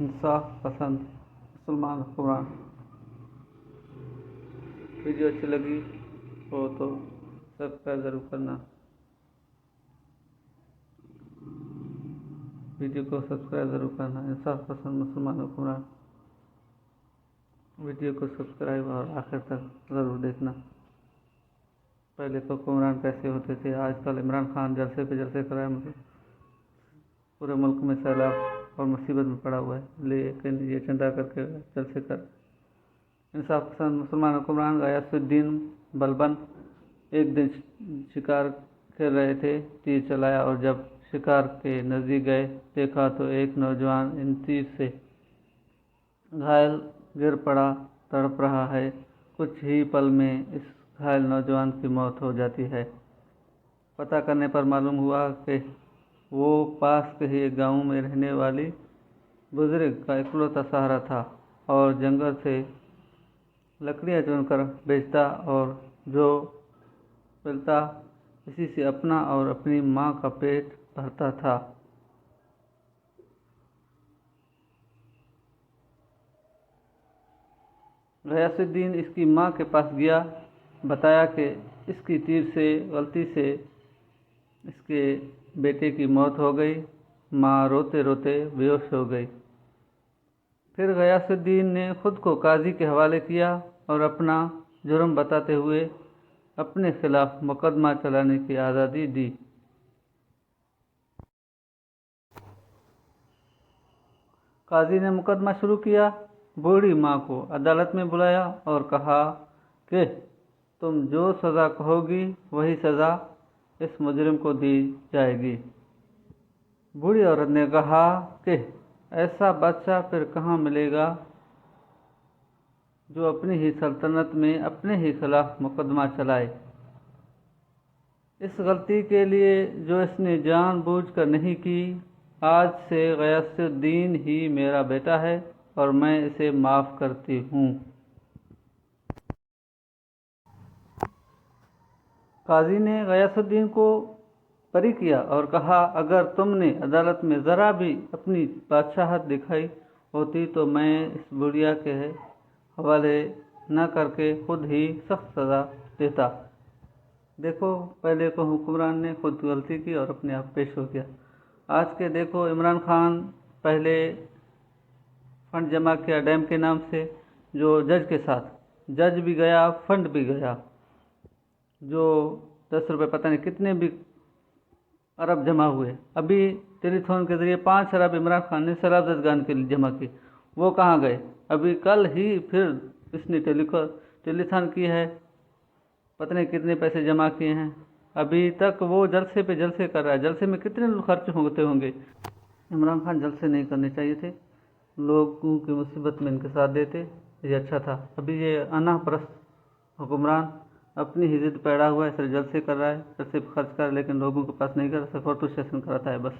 इंसाफ पसंद मुसलमान हुक्मरान। वीडियो अच्छी लगी हो तो सब्सक्राइब ज़रूर करना। वीडियो को सब्सक्राइब ज़रूर करना। इंसाफ पसंद मुसलमान हुक्मरान। वीडियो को सब्सक्राइब और आखिर तक ज़रूर देखना। पहले तो हुक्मरान कैसे होते थे, आजकल इमरान खान जलसे पे जलसे कर रहा है, पूरे मुल्क में सैलाब और मुसीबत में पड़ा हुआ है, लेकिन ये चंदा करके जलसे कर। इंसाफ पसंद मुसलमान हुक्मरान गयासुद्दीन बलबन एक दिन शिकार खेल रहे थे, तीर चलाया और जब शिकार के नज़दीक गए देखा तो एक नौजवान इन तीर से घायल गिर पड़ा, तड़प रहा है। कुछ ही पल में इस घायल नौजवान की मौत हो जाती है। पता करने पर मालूम हुआ कि वो पास के ही एक गाँव में रहने वाली बुजुर्ग का इकलौता सहारा था और जंगल से लकड़ियाँ चुनकर बेचता और जो मिलता इसी से अपना और अपनी माँ का पेट भरता था। गयासुद्दीन इसकी माँ के पास गया, बताया कि इसकी तीर से गलती से इसके बेटे की मौत हो गई। माँ रोते रोते बेहोश हो गई। फिर गयासुद्दीन ने खुद को काजी के हवाले किया और अपना जुर्म बताते हुए अपने खिलाफ मुकदमा चलाने की आज़ादी दी। काजी ने मुकदमा शुरू किया। बूढ़ी माँ को अदालत में बुलाया और कहा कि तुम जो सज़ा कहोगी वही सज़ा इस मुजरिम को दी जाएगी। बूढ़ी औरत ने कहा कि ऐसा बादशाह फिर कहाँ मिलेगा जो अपनी ही सल्तनत में अपने ही खिलाफ मुकदमा चलाए। इस गलती के लिए जो इसने जानबूझकर नहीं की, आज से गयासुद्दीन ही मेरा बेटा है और मैं इसे माफ़ करती हूँ। काजी ने गयासुद्दीन को बरी किया और कहा, अगर तुमने अदालत में ज़रा भी अपनी बादशाहत दिखाई होती तो मैं इस बुढ़िया के हवाले न करके खुद ही सख्त सज़ा देता। देखो, पहले को हुक्मरान ने खुद गलती की और अपने आप पेश हो गया। आज के देखो, इमरान खान पहले फंड जमा किया डैम के नाम से, जो जज के साथ, जज भी गया, फंड भी गया, जो 10 रुपये पता नहीं कितने भी अरब जमा हुए। अभी टेलीथॉन के ज़रिए 5 अरब इमरान खान ने शराब दजगान के लिए जमा किए, वो कहाँ गए? अभी कल ही फिर इसने टेलीथॉन की है, पता नहीं कितने पैसे जमा किए हैं। अभी तक वो जलसे पे जलसे कर रहा है। जलसे में कितने खर्च होते होंगे। इमरान खान जलसे नहीं करने चाहिए थे, लोगों की मुसीबत में इनके साथ देते, ये अच्छा था। अभी ये अनापरस्त हुक्मरान अपनी ही जिद पैदा हुआ है, सिर्फ जलसे कर रहा है, जलसे खर्च कर, लेकिन लोगों के पास नहीं कर, सिर्फ फोटो सेशन कराता है बस।